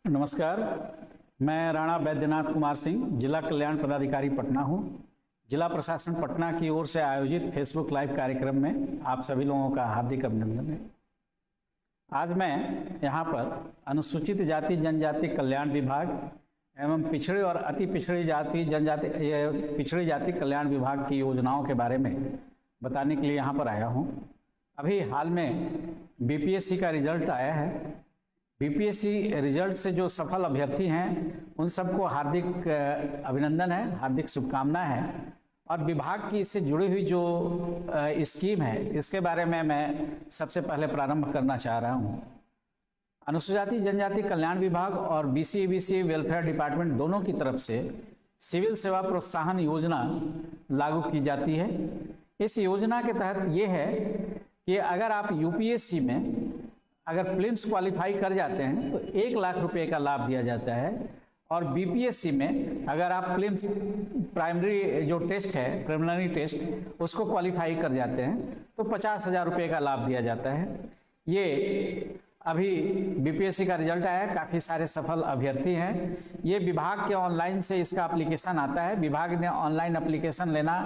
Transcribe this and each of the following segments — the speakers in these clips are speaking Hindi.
नमस्कार। मैं राणा बैद्यनाथ कुमार सिंह, जिला कल्याण पदाधिकारी पटना हूँ। जिला प्रशासन पटना की ओर से आयोजित फेसबुक लाइव कार्यक्रम में आप सभी लोगों का हार्दिक अभिनंदन है। आज मैं यहाँ पर अनुसूचित जाति जनजाति कल्याण विभाग एवं पिछड़े और अति पिछड़ी जाति कल्याण विभाग की योजनाओं के बारे में बताने के लिए यहाँ पर आया हूँ। अभी हाल में बीपीएससी का रिजल्ट आया है। बीपीएससी रिजल्ट से जो सफल अभ्यर्थी हैं उन सबको हार्दिक अभिनंदन है, हार्दिक शुभकामनाएं हैं। और विभाग की इससे जुड़ी हुई जो स्कीम है इसके बारे में मैं सबसे पहले प्रारंभ करना चाह रहा हूं। अनुसूचित जाति जनजाति कल्याण विभाग और बीसीए वेलफेयर डिपार्टमेंट दोनों की तरफ से सिविल सेवा प्रोत्साहन योजना लागू की जाती है। इस योजना के तहत ये है कि अगर आप यूपीएससी में अगर प्रीलिम्स क्वालिफाई कर जाते हैं तो 1 लाख रुपए का लाभ दिया जाता है, और बीपीएससी में अगर आप प्रीलिम्स प्राइमरी जो टेस्ट है, प्रिलिमिनरी टेस्ट, उसको क्वालिफाई कर जाते हैं तो 50,000 रुपये का लाभ दिया जाता है। ये अभी बीपीएससी का रिजल्ट आया है, काफ़ी सारे सफल अभ्यर्थी हैं। ये विभाग के ऑनलाइन से इसका एप्लीकेशन आता है, विभाग ने ऑनलाइन एप्लीकेशन लेना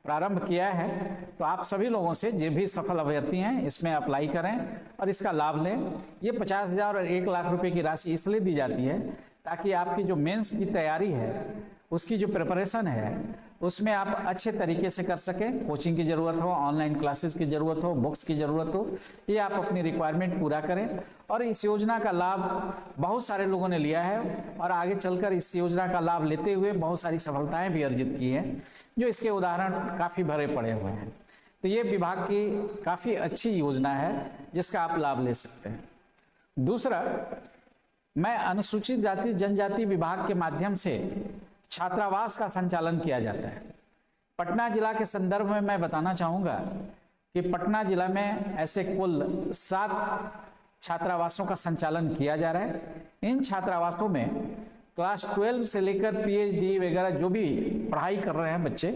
प्रारंभ किया है। तो आप सभी लोगों से जो भी सफल अभ्यर्थी हैं इसमें अप्लाई करें और इसका लाभ लें। ये 50,000 और 1 लाख रुपए की राशि इसलिए दी जाती है ताकि आपकी जो मेंस की तैयारी है, उसकी जो प्रिपरेशन है, उसमें आप अच्छे तरीके से कर सकें। कोचिंग की ज़रूरत हो, ऑनलाइन क्लासेस की ज़रूरत हो, बुक्स की ज़रूरत हो, ये आप अपनी रिक्वायरमेंट पूरा करें। और इस योजना का लाभ बहुत सारे लोगों ने लिया है और आगे चलकर इस योजना का लाभ लेते हुए बहुत सारी सफलताएं भी अर्जित की हैं, जो इसके उदाहरण काफ़ी भरे पड़े हुए हैं। तो ये विभाग की काफ़ी अच्छी योजना है जिसका आप लाभ ले सकते हैं। दूसरा, मैं अनुसूचित जाति जनजाति विभाग के माध्यम से छात्रावास का संचालन किया जाता है। पटना जिला के संदर्भ में मैं बताना चाहूँगा कि पटना जिला में ऐसे कुल 7 छात्रावासों का संचालन किया जा रहा है। इन छात्रावासों में क्लास 12 से लेकर पीएचडी वगैरह जो भी पढ़ाई कर रहे हैं बच्चे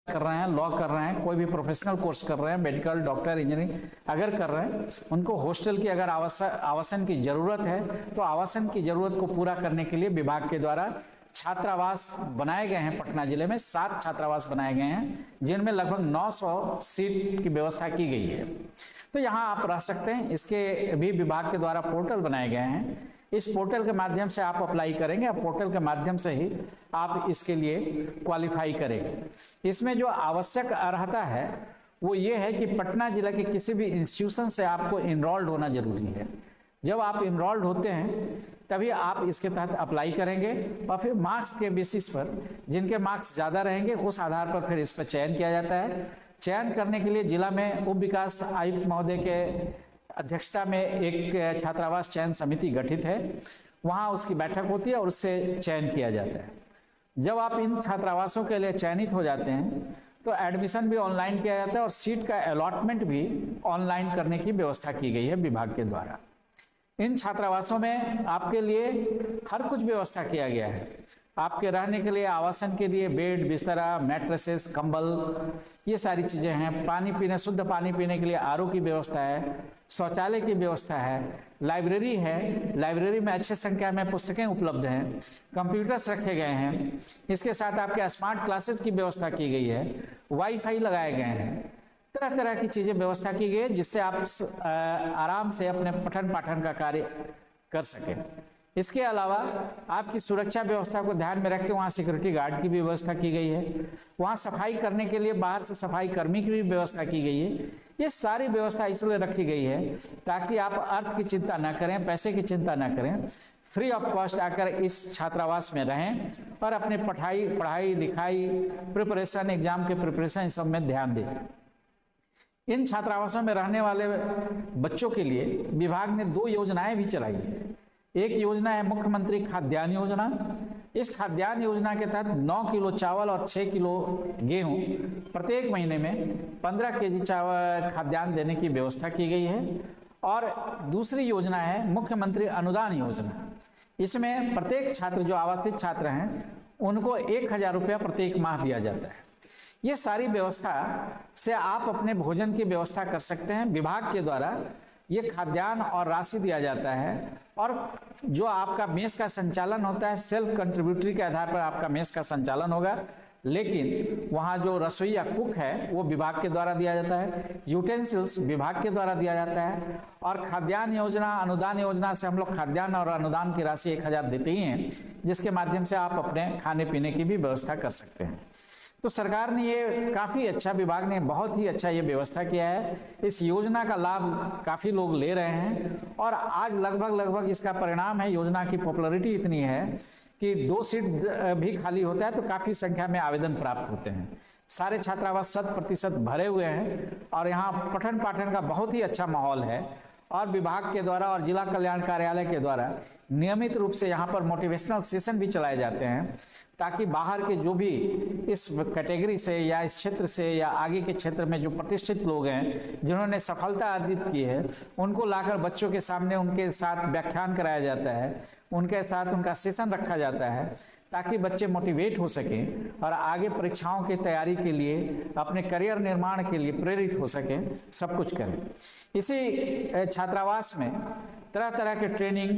कर रहे हैं, लॉ कर रहे हैं, कोई भी प्रोफेशनल कोर्स कर रहे हैं, मेडिकल, डॉक्टर, इंजीनियरिंग अगर कर रहे हैं, उनको हॉस्टल की अगर आवासन की ज़रूरत है तो आवासन की ज़रूरत को पूरा करने के लिए विभाग के द्वारा छात्रावास बनाए गए हैं। पटना जिले में 7 छात्रावास बनाए गए हैं जिनमें लगभग 900 सीट की व्यवस्था की गई है। तो यहाँ आप रह सकते हैं। इसके भी विभाग के द्वारा पोर्टल बनाए गए हैं। इस पोर्टल के माध्यम से आप अप्लाई करेंगे और पोर्टल के माध्यम से ही आप इसके लिए क्वालिफाई करेंगे। इसमें जो आवश्यक अर्हता है वो ये है कि पटना जिला के किसी भी इंस्टीट्यूशन से आपको इनरोल्ड होना जरूरी है। जब आप इनरोल्ड होते हैं तभी आप इसके तहत अप्लाई करेंगे और फिर मार्क्स के बेसिस पर जिनके मार्क्स ज़्यादा रहेंगे उस आधार पर फिर इस पर चयन किया जाता है। चयन करने के लिए जिला में उप विकास आयुक्त महोदय के अध्यक्षता में एक छात्रावास चयन समिति गठित है। वहाँ उसकी बैठक होती है और उससे चयन किया जाता है। जब आप इन छात्रावासों के लिए चयनित हो जाते हैं तो एडमिशन भी ऑनलाइन किया जाता है और सीट का अलॉटमेंट भी ऑनलाइन करने की व्यवस्था की गई है विभाग के द्वारा। इन छात्रावासों में आपके लिए हर कुछ व्यवस्था किया गया है। आपके रहने के लिए, आवासन के लिए बेड, बिस्तरा, मैट्रेसेस, कंबल, ये सारी चीज़ें हैं। पानी पीने, शुद्ध पानी पीने के लिए आरओ की व्यवस्था है, शौचालय की व्यवस्था है, लाइब्रेरी है, लाइब्रेरी में अच्छे संख्या में पुस्तकें उपलब्ध हैं, कंप्यूटर्स रखे गए हैं। इसके साथ आपके स्मार्ट क्लासेस की व्यवस्था की गई है, वाईफाई लगाए गए हैं, तरह तरह की चीज़ें व्यवस्था की गई है जिससे आप आराम से अपने पठन पाठन का कार्य कर सकें। इसके अलावा आपकी सुरक्षा व्यवस्था को ध्यान में रखते वहाँ सिक्योरिटी गार्ड की भी व्यवस्था की गई है। वहाँ सफाई करने के लिए बाहर से सफाई कर्मी की भी व्यवस्था की गई है। ये सारी व्यवस्था इसलिए रखी गई है ताकि आप अर्थ की चिंता ना करें, पैसे की चिंता ना करें, फ्री ऑफ कॉस्ट आकर इस छात्रावास में रहें और अपने पढ़ाई लिखाई, प्रिपरेशन, एग्जाम के प्रिपरेशन सब में ध्यान दें। इन छात्रावासों में रहने वाले बच्चों के लिए विभाग ने 2 योजनाएं भी चलाई है। एक योजना है मुख्यमंत्री खाद्यान्न योजना। इस खाद्यान्न योजना के तहत 9 किलो चावल और 6 किलो गेहूं प्रत्येक महीने में 15 केजी चावल खाद्यान्न देने की व्यवस्था की गई है। और दूसरी योजना है मुख्यमंत्री अनुदान योजना। इसमें प्रत्येक छात्र जो आवासित छात्र हैं उनको 1,000 रुपया प्रत्येक माह दिया जाता है। ये सारी व्यवस्था से आप अपने भोजन की व्यवस्था कर सकते हैं। विभाग के द्वारा ये खाद्यान्न और राशि दिया जाता है, और जो आपका मेस का संचालन होता है सेल्फ कंट्रीब्यूटरी के आधार पर आपका मेस का संचालन होगा, लेकिन वहाँ जो रसोई या कुक है वो विभाग के द्वारा दिया जाता है, यूटेंसिल्स विभाग के द्वारा दिया जाता है, और खाद्यान्न योजना अनुदान योजना से हम लोग खाद्यान्न और अनुदान की राशि 1000 देते ही हैं, जिसके माध्यम से आप अपने खाने पीने की भी व्यवस्था कर सकते हैं। तो सरकार ने ये काफ़ी अच्छा, विभाग ने बहुत ही अच्छा ये व्यवस्था किया है। इस योजना का लाभ काफ़ी लोग ले रहे हैं, और आज लगभग इसका परिणाम है, योजना की पॉपुलैरिटी इतनी है कि 2 सीट भी खाली होता है तो काफ़ी संख्या में आवेदन प्राप्त होते हैं। सारे छात्रावास 100% भरे हुए हैं, और यहाँ पठन पाठन का बहुत ही अच्छा माहौल है, और विभाग के द्वारा और जिला कल्याण कार्यालय के द्वारा नियमित रूप से यहाँ पर मोटिवेशनल सेशन भी चलाए जाते हैं, ताकि बाहर के जो भी इस कैटेगरी से या इस क्षेत्र से या आगे के क्षेत्र में जो प्रतिष्ठित लोग हैं जिन्होंने सफलता अर्जित की है, उनको लाकर बच्चों के सामने उनके साथ व्याख्यान कराया जाता है, उनके साथ उनका सेशन रखा जाता है, ताकि बच्चे मोटिवेट हो सकें और आगे परीक्षाओं की तैयारी के लिए, अपने करियर निर्माण के लिए प्रेरित हो सकें, सब कुछ करें। इसी छात्रावास में तरह तरह के ट्रेनिंग,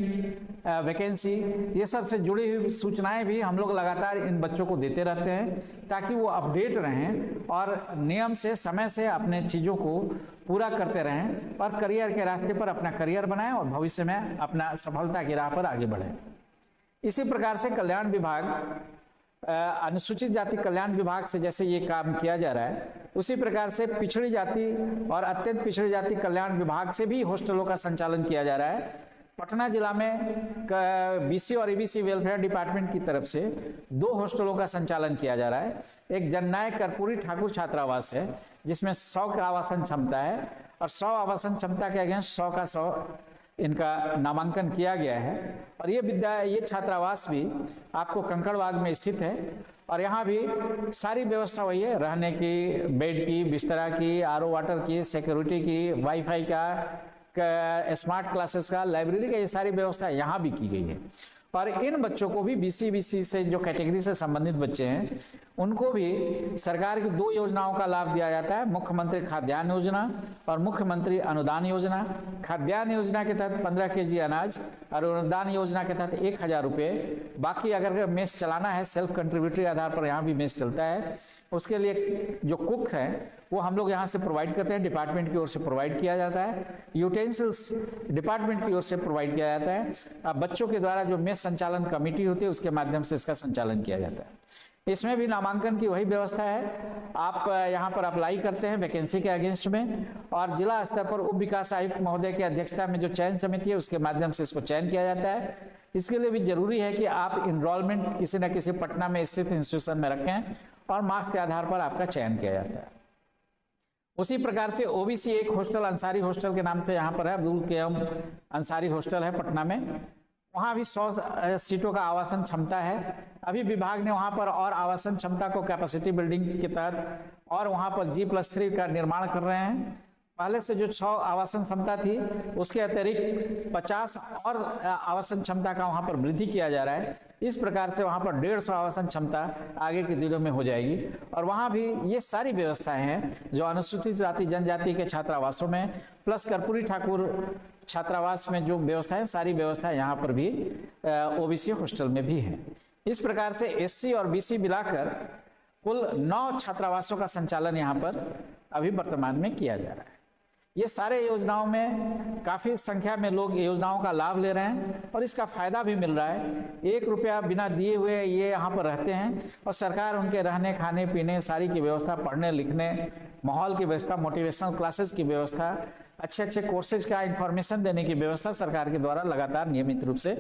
वैकेंसी, ये सब से जुड़ी हुई सूचनाएं भी हम लोग लगातार इन बच्चों को देते रहते हैं, ताकि वो अपडेट रहें और नियम से, समय से अपने चीज़ों को पूरा करते रहें, और करियर के रास्ते पर अपना करियर बनाएं और भविष्य में अपना सफलता की राह पर आगे बढ़ें। इसी प्रकार से कल्याण विभाग, अनुसूचित जाति कल्याण विभाग से जैसे ये काम किया जा रहा है, उसी प्रकार से पिछड़ी जाति और अत्यंत पिछड़ी जाति कल्याण विभाग से भी हॉस्टलों का संचालन किया जा रहा है। पटना जिला में बीसी और ईबीसी वेलफेयर डिपार्टमेंट की तरफ से 2 हॉस्टलों का संचालन किया जा रहा है। एक जननायक कर्पूरी ठाकुर छात्रावास है, जिसमें 100 का आवासन क्षमता है, और 100 आवासन क्षमता के अगेंस्ट 100 का 100 इनका नामांकन किया गया है। और ये छात्रावास भी आपको कंकड़बाग में स्थित है, और यहाँ भी सारी व्यवस्था वही है, रहने की, बेड की, बिस्तरा की, आरओ वाटर की, सिक्योरिटी की, वाईफाई का, स्मार्ट क्लासेस का, लाइब्रेरी का, ये सारी व्यवस्था यहाँ भी की गई है। और इन बच्चों को भी बीसी से जो कैटेगरी से संबंधित बच्चे हैं, उनको भी सरकार की 2 योजनाओं का लाभ दिया जाता है, मुख्यमंत्री खाद्यान्न योजना और मुख्यमंत्री अनुदान योजना। खाद्यान्न योजना के तहत 15 केजी अनाज, और अनुदान योजना के तहत 1000 रुपये। बाकी अगर मेस चलाना है, सेल्फ कंट्रीब्यूटरी आधार पर यहाँ भी मेस चलता है, उसके लिए जो कुक हैं वो हम लोग यहाँ से प्रोवाइड करते हैं, डिपार्टमेंट की ओर से प्रोवाइड किया जाता है। यूटेंसिल्स डिपार्टमेंट की ओर से प्रोवाइड किया जाता है। अब बच्चों के द्वारा जो मेस संचालन कमेटी होती है, उसके माध्यम से इसका संचालन किया जाता है। इसमें भी नामांकन की वही व्यवस्था है, आप यहाँ पर अप्लाई करते हैं वैकेंसी के अगेंस्ट में, और जिला स्तर पर उप विकास आयुक्त महोदय की अध्यक्षता में जो चयन समिति है, उसके माध्यम से इसको चयन किया जाता है। इसके लिए भी जरूरी है कि आप इनरोलमेंट किसी न किसी पटना में स्थित इंस्टीट्यूशन में रखें, और मार्क्स के आधार पर आपका चयन किया जाता है। उसी प्रकार से ओबीसी एक हॉस्टल, अंसारी हॉस्टल के नाम से यहाँ पर है, अब्दुल कय्यूम अंसारी हॉस्टल है पटना में, वहाँ भी 100 सीटों का आवासन क्षमता है। अभी विभाग ने वहाँ पर और आवासन क्षमता को कैपेसिटी बिल्डिंग के तहत और वहाँ पर G+3 का निर्माण कर रहे हैं। पहले से जो 100 आवासन क्षमता थी, उसके अतिरिक्त 50 और आवासन क्षमता का वहाँ पर वृद्धि किया जा रहा है। इस प्रकार से वहाँ पर 150 आवासन क्षमता आगे के दिनों में हो जाएगी, और वहाँ भी ये सारी व्यवस्थाएं हैं जो अनुसूचित जाति जनजाति के छात्रावासों में, प्लस कर्पूरी ठाकुर छात्रावास में जो व्यवस्थाएं, सारी व्यवस्थाएं यहाँ पर भी ओबीसी हॉस्टल में भी है। इस प्रकार से एससी और बीसी मिलाकर कुल 9 छात्रावासों का संचालन यहाँ पर अभी वर्तमान में किया जा रहा है। ये सारे योजनाओं में काफ़ी संख्या में लोग योजनाओं का लाभ ले रहे हैं, और इसका फायदा भी मिल रहा है। 1 रुपया बिना दिए हुए ये यहाँ पर रहते हैं, और सरकार उनके रहने, खाने, पीने सारी की व्यवस्था, पढ़ने लिखने, माहौल की व्यवस्था, मोटिवेशनल क्लासेस की व्यवस्था, अच्छे कोर्सेज का इंफॉर्मेशन देने की व्यवस्था सरकार के द्वारा लगातार नियमित रूप से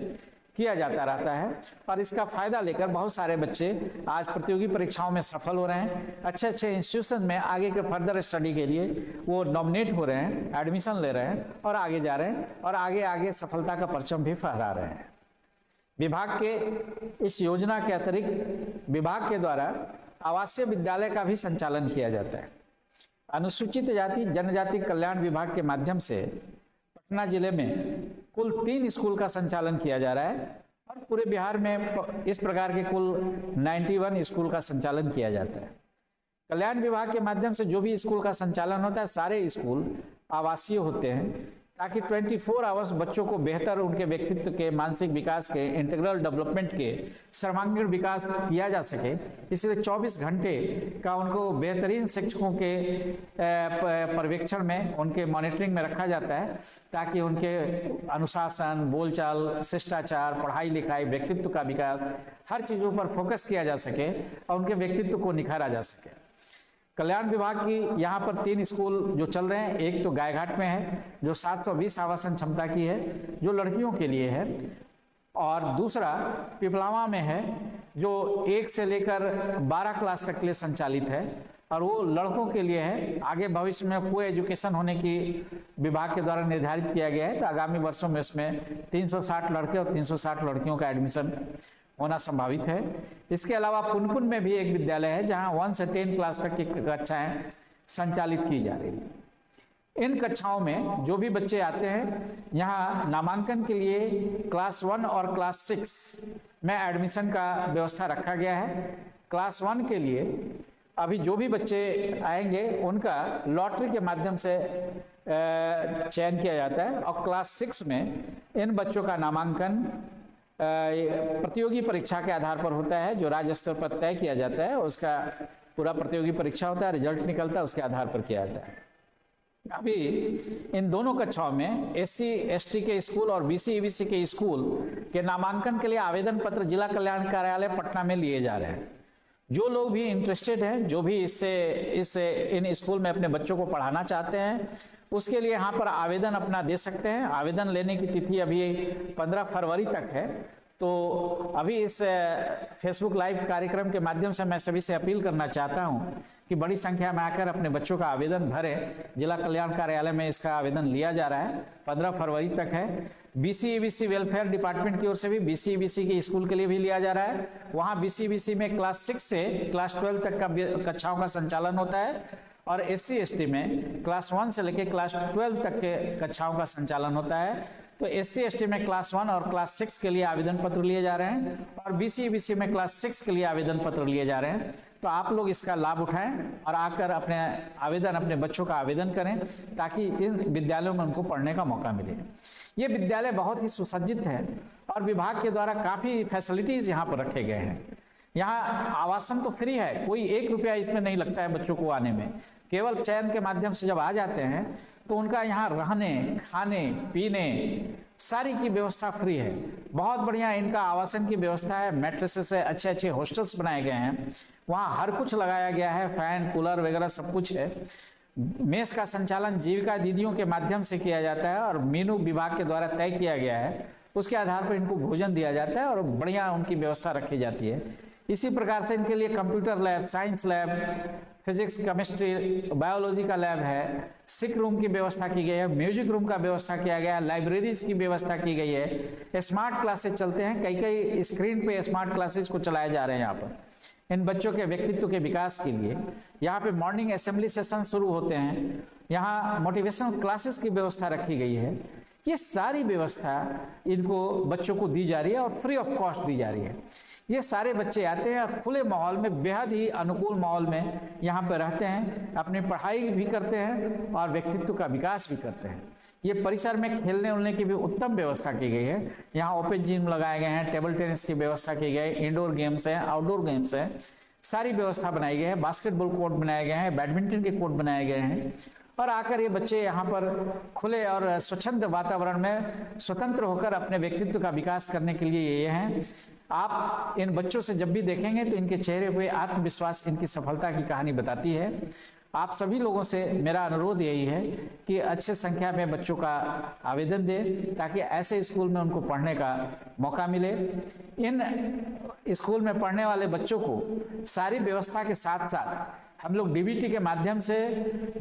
किया जाता रहता है। और इसका फायदा लेकर बहुत सारे बच्चे आज प्रतियोगी परीक्षाओं में सफल हो रहे हैं, अच्छे इंस्टीट्यूशन में आगे के फर्दर स्टडी के लिए वो नॉमिनेट हो रहे हैं, एडमिशन ले रहे हैं, और आगे जा रहे हैं, और आगे सफलता का परचम भी फहरा रहे हैं। विभाग के इस योजना के अतिरिक्त विभाग के द्वारा आवासीय विद्यालय का भी संचालन किया जाता है। अनुसूचित जाति जनजाति कल्याण विभाग के माध्यम से पटना जिले में कुल 3 स्कूल का संचालन किया जा रहा है, और पूरे बिहार में इस प्रकार के कुल 91 स्कूल का संचालन किया जाता है। कल्याण विभाग के माध्यम से जो भी स्कूल का संचालन होता है, सारे स्कूल आवासीय होते हैं, ताकि 24 आवर्स बच्चों को बेहतर उनके व्यक्तित्व के, मानसिक विकास के, इंटीग्रल डेवलपमेंट के, सर्वांगीण विकास किया जा सके। इसलिए 24 घंटे का उनको बेहतरीन शिक्षकों के पर्यवेक्षण में, उनके मॉनिटरिंग में रखा जाता है, ताकि उनके अनुशासन, बोलचाल, शिष्टाचार, पढ़ाई लिखाई, व्यक्तित्व का विकास, हर चीज़ों पर फोकस किया जा सके और उनके व्यक्तित्व को निखारा जा सके। कल्याण विभाग की यहाँ पर 3 स्कूल जो चल रहे हैं, एक तो गायघाट में है जो 720 आवासन क्षमता की है, जो लड़कियों के लिए है, और दूसरा पिपलावा में है जो 1 से लेकर 12 क्लास तक के लिए संचालित है और वो लड़कों के लिए है। आगे भविष्य में को एजुकेशन होने की विभाग के द्वारा निर्धारित किया गया है, तो आगामी वर्षों में इसमें 360 लड़के और 360 लड़कियों का एडमिशन होना संभावित है। इसके अलावा पुनपुन में भी एक विद्यालय है जहां 1 से 10 क्लास तक की कक्षाएं संचालित की जा रही है। इन कक्षाओं में जो भी बच्चे आते हैं, यहाँ नामांकन के लिए क्लास 1 और क्लास 6 में एडमिशन का व्यवस्था रखा गया है। क्लास 1 के लिए अभी जो भी बच्चे आएंगे उनका लॉटरी के माध्यम से चयन किया जाता है और क्लास 6 में इन बच्चों का नामांकन प्रतियोगी परीक्षा के आधार पर होता है, जो राज्य स्तर पर तय किया जाता है। उसका पूरा प्रतियोगी परीक्षा होता है, रिजल्ट निकलता है, उसके आधार पर किया जाता है। अभी इन दोनों कक्षाओं में SC ST के स्कूल और BC EBC के स्कूल के नामांकन के लिए आवेदन पत्र जिला कल्याण कार्यालय पटना में लिए जा रहे हैं। जो लोग भी इंटरेस्टेड हैं, जो भी इन स्कूल में अपने बच्चों को पढ़ाना चाहते हैं, उसके लिए यहाँ पर आवेदन अपना दे सकते हैं। आवेदन लेने की तिथि अभी 15 फरवरी तक है। तो अभी इस फेसबुक लाइव कार्यक्रम के माध्यम से मैं सभी से अपील करना चाहता हूँ कि बड़ी संख्या में आकर अपने बच्चों का आवेदन भरें। जिला कल्याण कार्यालय में इसका आवेदन लिया जा रहा है, 15 फरवरी तक है। BC EBC वेलफेयर डिपार्टमेंट की ओर से भी BC EBC के स्कूल के लिए भी लिया जा रहा है। वहाँ BC EBC में क्लास 6 से क्लास 12 तक का कक्षाओं का संचालन होता है और SC ST में क्लास 1 से लेकर क्लास 12 तक के कक्षाओं का संचालन होता है। तो SC ST में क्लास 1 और क्लास 6 के लिए आवेदन पत्र लिए जा रहे हैं और BC EBC में क्लास 6 के लिए आवेदन पत्र लिए जा रहे हैं। तो आप लोग इसका लाभ उठाएं और आकर अपने बच्चों का आवेदन करें, ताकि इन विद्यालयों में उनको पढ़ने का मौका मिले। ये विद्यालय बहुत ही सुसज्जित है और विभाग के द्वारा काफ़ी फैसिलिटीज़ यहाँ पर रखे गए हैं। यहाँ आवासन तो फ्री है, कोई 1 रुपया इसमें नहीं लगता है बच्चों को आने में। केवल चयन के माध्यम से जब आ जाते हैं तो उनका यहाँ रहने, खाने, पीने सारी की व्यवस्था फ्री है। बहुत बढ़िया इनका आवासन की व्यवस्था है। मैट्रेसेस है, अच्छे अच्छे हॉस्टल्स बनाए गए हैं, वहाँ हर कुछ लगाया गया है, फैन, कूलर वगैरह सब कुछ है। मेस का संचालन जीविका दीदियों के माध्यम से किया जाता है और मेनू विभाग के द्वारा तय किया गया है, उसके आधार पर इनको भोजन दिया जाता है और बढ़िया उनकी व्यवस्था रखी जाती है। इसी प्रकार से इनके लिए computer lab, science lab, physics, chemistry, biology का लैब है, सिक रूम की व्यवस्था की गई है, म्यूजिक रूम का व्यवस्था किया गया है, लाइब्रेरीज की व्यवस्था की गई है। स्मार्ट क्लासेज चलते हैं, कई स्क्रीन पे स्मार्ट क्लासेज को चलाए जा रहे हैं यहाँ पर इन बच्चों के व्यक्तित्व के विकास के लिए। यहाँ पे मॉर्निंग असेंबली सेशन शुरू होते हैं, यहाँ मोटिवेशनल क्लासेस की व्यवस्था रखी गई है। ये सारी व्यवस्था इनको बच्चों को दी जा रही है और फ्री ऑफ कॉस्ट दी जा रही है। ये सारे बच्चे आते हैं और खुले माहौल में, बेहद ही अनुकूल माहौल में यहाँ पर रहते हैं, अपनी पढ़ाई भी करते हैं और व्यक्तित्व का विकास भी करते हैं। ये परिसर में खेलने उलने की भी उत्तम व्यवस्था की गई है। यहाँ ओपन जिम लगाए गए हैं, टेबल टेनिस की व्यवस्था की गई है, इंडोर गेम्स हैं, आउटडोर गेम्स हैं, सारी व्यवस्था बनाई गई है। बास्केटबॉल कोर्ट बनाए गए हैं, बैडमिंटन के कोर्ट बनाए गए हैं और आकर ये बच्चे यहाँ पर खुले और स्वच्छंद वातावरण में स्वतंत्र होकर अपने व्यक्तित्व का विकास करने के लिए ये हैं। आप इन बच्चों से जब भी देखेंगे तो इनके चेहरे पे आत्मविश्वास इनकी सफलता की कहानी बताती है। आप सभी लोगों से मेरा अनुरोध यही है कि अच्छे संख्या में बच्चों का आवेदन दें, ताकि ऐसे स्कूल में उनको पढ़ने का मौका मिले। इन स्कूल में पढ़ने वाले बच्चों को सारी व्यवस्था के साथ साथ हम लोग DBT के माध्यम से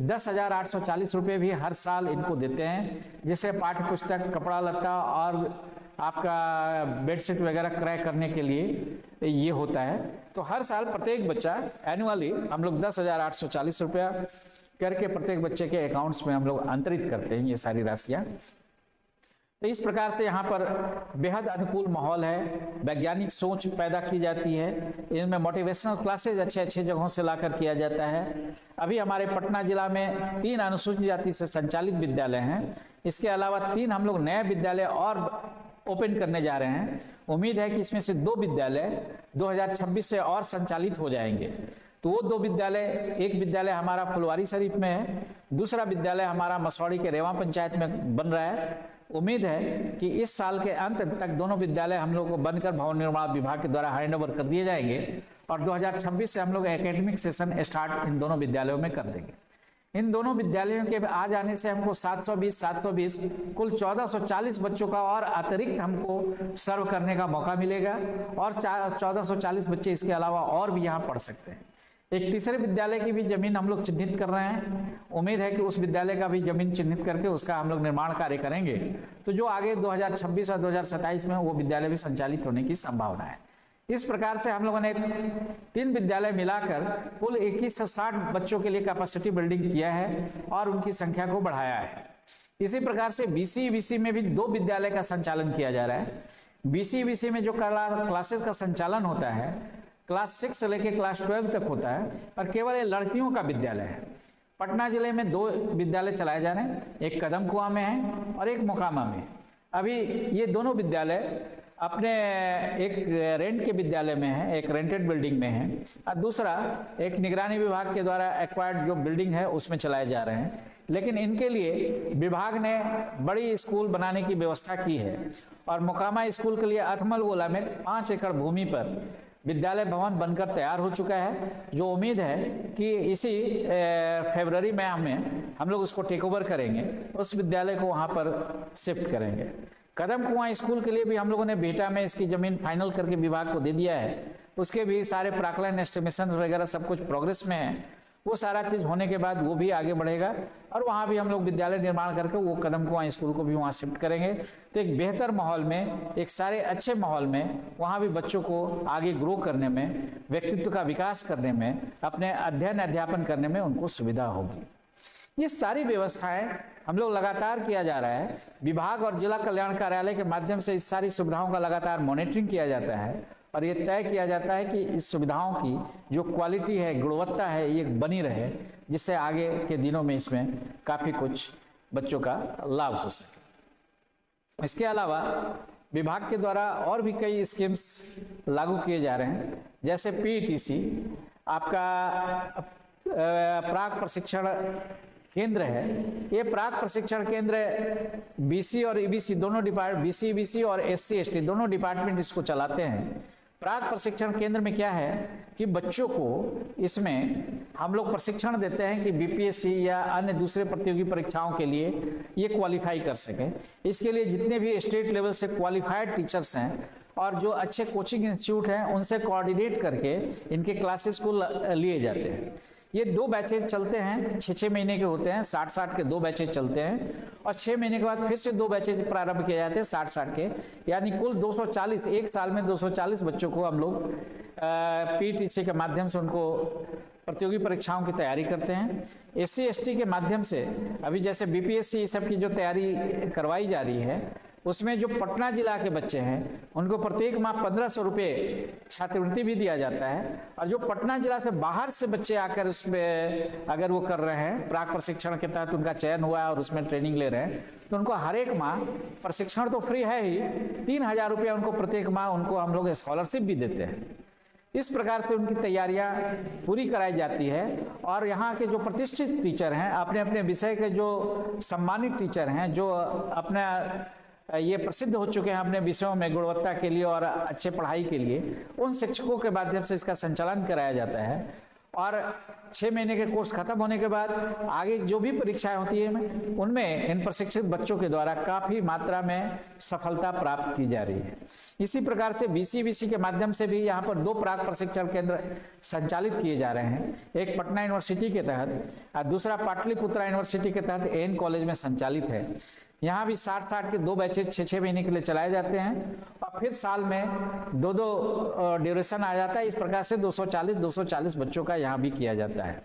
10,840 रुपये भी हर साल इनको देते हैं, जिससे पाठ्य पुस्तक, कपड़ा लत्ता और आपका बेडशीट वगैरह क्रय करने के लिए ये होता है। तो हर साल प्रत्येक बच्चा एनुअली हम लोग 10,840 रुपया करके प्रत्येक बच्चे के अकाउंट्स में हम लोग अंतरित करते हैं ये सारी राशियाँ। तो इस प्रकार से यहाँ पर बेहद अनुकूल माहौल है, वैज्ञानिक सोच पैदा की जाती है। इनमें मोटिवेशनल क्लासेज अच्छे जगहों से लाकर किया जाता है। अभी हमारे पटना जिला में 3 अनुसूचित जाति से संचालित विद्यालय हैं। इसके अलावा 3 हम लोग नए विद्यालय और ओपन करने जा रहे हैं। उम्मीद है कि इसमें से 2 विद्यालय 2026 से और संचालित हो जाएंगे। तो वो 2 विद्यालय, एक विद्यालय हमारा फुलवारी शरीफ में है, दूसरा विद्यालय हमारा मसौड़ी के रेवा पंचायत में बन रहा है। उम्मीद है कि इस साल के अंत तक दोनों विद्यालय हम लोग को बनकर भवन निर्माण विभाग के द्वारा हैंडओवर कर दिए जाएंगे और 2026 से हम लोग एकेडमिक सेशन स्टार्ट इन दोनों विद्यालयों में कर देंगे। इन दोनों विद्यालयों के आ जाने से हमको 720 कुल 1440 बच्चों का और अतिरिक्त हमको सर्व करने का मौका मिलेगा और 1440 बच्चे इसके अलावा और भी यहाँ पढ़ सकते हैं। एक तीसरे विद्यालय की भी जमीन हम लोग चिन्हित कर रहे हैं। उम्मीद है कि उस विद्यालय का भी जमीन चिन्हित करके उसका हम लोग निर्माण कार्य करेंगे, तो जो आगे 2026 और 2027 में वो विद्यालय भी संचालित होने की संभावना है। इस प्रकार से हम लोगों ने 3 विद्यालय मिलाकर कुल 2160 बच्चों के लिए कैपेसिटी बिल्डिंग किया है और उनकी संख्या को बढ़ाया है। इसी प्रकार से BCEBC में भी 2 विद्यालय का संचालन किया जा रहा है। BCEBC में जो क्लासेस का संचालन होता है क्लास 6 से लेकर क्लास 12 तक होता है और केवल ये लड़कियों का विद्यालय है। पटना जिले में 2 विद्यालय चलाए जा रहे हैं, एक कदम कुआं में है और एक मोकामा में। अभी ये दोनों विद्यालय अपने एक रेंट के विद्यालय में है, एक रेंटेड बिल्डिंग में है और दूसरा एक निगरानी विभाग के द्वारा एक्वायर्ड जो बिल्डिंग है उसमें चलाए जा रहे हैं। लेकिन इनके लिए विभाग ने बड़ी स्कूल बनाने की व्यवस्था की है और मोकामा स्कूल के लिए अथमल गोला में 5 एकड़ भूमि पर विद्यालय भवन बनकर तैयार हो चुका है, जो उम्मीद है कि इसी फरवरी में हम लोग उसको टेक ओवर करेंगे, उस विद्यालय को वहाँ पर शिफ्ट करेंगे। कदम कुआं स्कूल के लिए भी हम लोगों ने बेटा में इसकी ज़मीन फाइनल करके विभाग को दे दिया है। उसके भी सारे प्राक्कलन एस्टिमेशन वगैरह सब कुछ प्रोग्रेस में है। वो सारा चीज़ होने के बाद वो भी आगे बढ़ेगा और वहाँ भी हम लोग विद्यालय निर्माण करके वो कदम कुआं स्कूल को भी वहाँ शिफ्ट करेंगे। तो एक बेहतर माहौल में, एक सारे अच्छे माहौल में वहाँ भी बच्चों को आगे ग्रो करने में, व्यक्तित्व का विकास करने में, अपने अध्ययन अध्यापन करने में उनको सुविधा होगी। ये सारी व्यवस्थाएं हम लोग लगातार किया जा रहा है। विभाग और जिला कल्याण कार्यालय के माध्यम से इस सारी सुविधाओं का लगातार मॉनिटरिंग किया जाता है और ये तय किया जाता है कि इस सुविधाओं की जो क्वालिटी है, गुणवत्ता है, ये बनी रहे, जिससे आगे के दिनों में इसमें काफ़ी कुछ बच्चों का लाभ हो सके। इसके अलावा विभाग के द्वारा और भी कई स्कीम्स लागू किए जा रहे हैं, जैसे PETC आपका प्राक प्रशिक्षण केंद्र है। ये प्राक प्रशिक्षण केंद्र BC और EBC दोनों डिपार्टमेंट, BCEBC और SC ST दोनों डिपार्टमेंट इसको चलाते हैं। प्राक प्रशिक्षण केंद्र में क्या है कि बच्चों को इसमें हम लोग प्रशिक्षण देते हैं कि BPSC या अन्य दूसरे प्रतियोगी परीक्षाओं के लिए ये क्वालिफाई कर सकें। इसके लिए जितने भी स्टेट लेवल से क्वालिफाइड टीचर्स हैं और जो अच्छे कोचिंग इंस्टीट्यूट हैं उनसे कोऑर्डिनेट करके इनके क्लासेस को लिए जाते हैं। ये 2 बैचेज चलते हैं, 6-6 महीने के होते हैं, 60-60 के 2 बैचेज चलते हैं और 6 महीने के बाद फिर से 2 बैचेज प्रारंभ किए जाते हैं 60-60 के, यानी कुल 240, एक साल में 240 बच्चों को हम लोग PETC के माध्यम से उनको प्रतियोगी परीक्षाओं की तैयारी करते हैं। SC ST के माध्यम से अभी जैसे BPSC सब की जो तैयारी करवाई जा रही है, उसमें जो पटना जिला के बच्चे हैं उनको प्रत्येक माह 1500 रुपये छात्रवृत्ति भी दिया जाता है और जो पटना जिला से बाहर से बच्चे आकर उसमें अगर वो कर रहे हैं, प्राक प्रशिक्षण के तहत उनका चयन हुआ है और उसमें ट्रेनिंग ले रहे हैं, तो उनको हर एक माह प्रशिक्षण तो फ्री है ही, 3000 रुपया उनको प्रत्येक माह उनको हम लोग स्कॉलरशिप भी देते हैं। इस प्रकार से उनकी तैयारियां पूरी कराई जाती है और यहाँ के जो प्रतिष्ठित टीचर हैं, अपने अपने विषय के जो सम्मानित टीचर हैं, जो अपना ये प्रसिद्ध हो चुके हैं अपने विषयों में गुणवत्ता के लिए और अच्छे पढ़ाई के लिए, उन शिक्षकों के माध्यम से इसका संचालन कराया जाता है और 6 महीने के कोर्स खत्म होने के बाद आगे जो भी परीक्षाएं होती है उनमें इन प्रशिक्षित बच्चों के द्वारा काफ़ी मात्रा में सफलता प्राप्त की जा रही है। इसी प्रकार से BCEBC के माध्यम से भी यहाँ पर 2 प्राक प्रशिक्षण केंद्र संचालित किए जा रहे हैं, एक पटना यूनिवर्सिटी के तहत और दूसरा पाटलिपुत्रा यूनिवर्सिटी के तहत AN कॉलेज में संचालित है। यहाँ भी 60-60 के 2 बैचेज 6-6 महीने के लिए चलाए जाते हैं और फिर साल में 2-2 ड्यूरेशन आ जाता है। इस प्रकार से 240 बच्चों का यहाँ भी किया जाता है।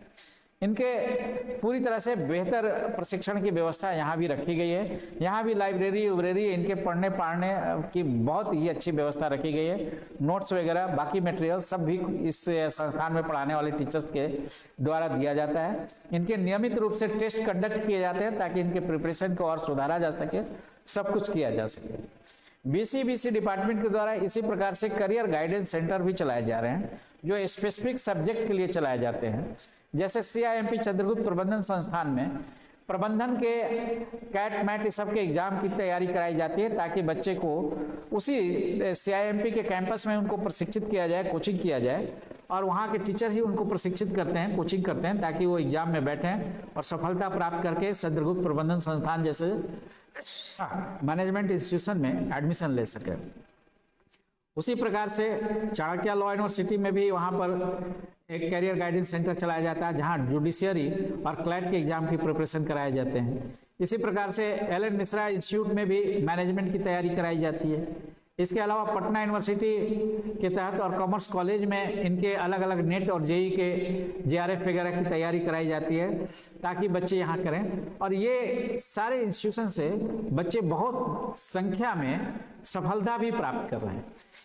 इनके पूरी तरह से बेहतर प्रशिक्षण की व्यवस्था यहाँ भी रखी गई है। यहाँ भी लाइब्रेरी इनके पढ़ने पढ़ने की बहुत ही अच्छी व्यवस्था रखी गई है। नोट्स वगैरह बाकी मटेरियल सब भी इस संस्थान में पढ़ाने वाले टीचर्स के द्वारा दिया जाता है। इनके नियमित रूप से टेस्ट कंडक्ट किए जाते हैं ताकि इनके प्रिपरेशन को और सुधारा जा सके, सब कुछ किया जा सके। बीसी डिपार्टमेंट के द्वारा इसी प्रकार से करियर गाइडेंस सेंटर भी चलाए जा रहे हैं जो स्पेसिफिक सब्जेक्ट के लिए चलाए जाते हैं। जैसे CIMP चंद्रगुप्त प्रबंधन संस्थान में प्रबंधन के कैट मैट इस सब के एग्जाम की तैयारी कराई जाती है ताकि बच्चे को उसी CIMP के कैंपस में उनको प्रशिक्षित किया जाए, कोचिंग किया जाए और वहाँ के टीचर ही उनको प्रशिक्षित करते हैं, कोचिंग करते हैं ताकि वो एग्जाम में बैठें और सफलता प्राप्त करके चंद्रगुप्त प्रबंधन संस्थान जैसे मैनेजमेंट इंस्टीट्यूशन में एडमिशन ले सके। उसी प्रकार से चाणक्य लॉ यूनिवर्सिटी में भी वहाँ पर एक कैरियर गाइडेंस सेंटर चलाया जाता है जहाँ जुडिशियरी और क्लैट के एग्जाम की प्रिपरेशन कराए जाते हैं। इसी प्रकार से LN मिश्रा इंस्टीट्यूट में भी मैनेजमेंट की तैयारी कराई जाती है। इसके अलावा पटना यूनिवर्सिटी के तहत और कॉमर्स कॉलेज में इनके अलग अलग नेट और JEE के JRF वगैरह की तैयारी कराई जाती है ताकि बच्चे यहाँ करें। और ये सारे इंस्टीट्यूशन से बच्चे बहुत संख्या में सफलता भी प्राप्त कर रहे हैं।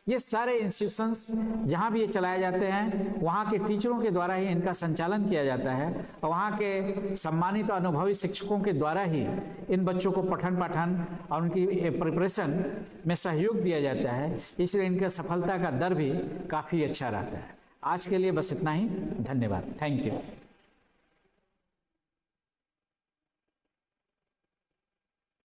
ये सारे इंस्टीट्यूशंस जहाँ भी ये चलाए जाते हैं वहाँ के टीचरों के द्वारा ही इनका संचालन किया जाता है और वहाँ के सम्मानित और अनुभवी शिक्षकों के द्वारा ही इन बच्चों को पठन पाठन और उनकी प्रिपरेशन में सहयोग दिया जाता है। इसलिए इनका सफलता का दर भी काफ़ी अच्छा रहता है। आज के लिए बस इतना ही। धन्यवाद। Thank you.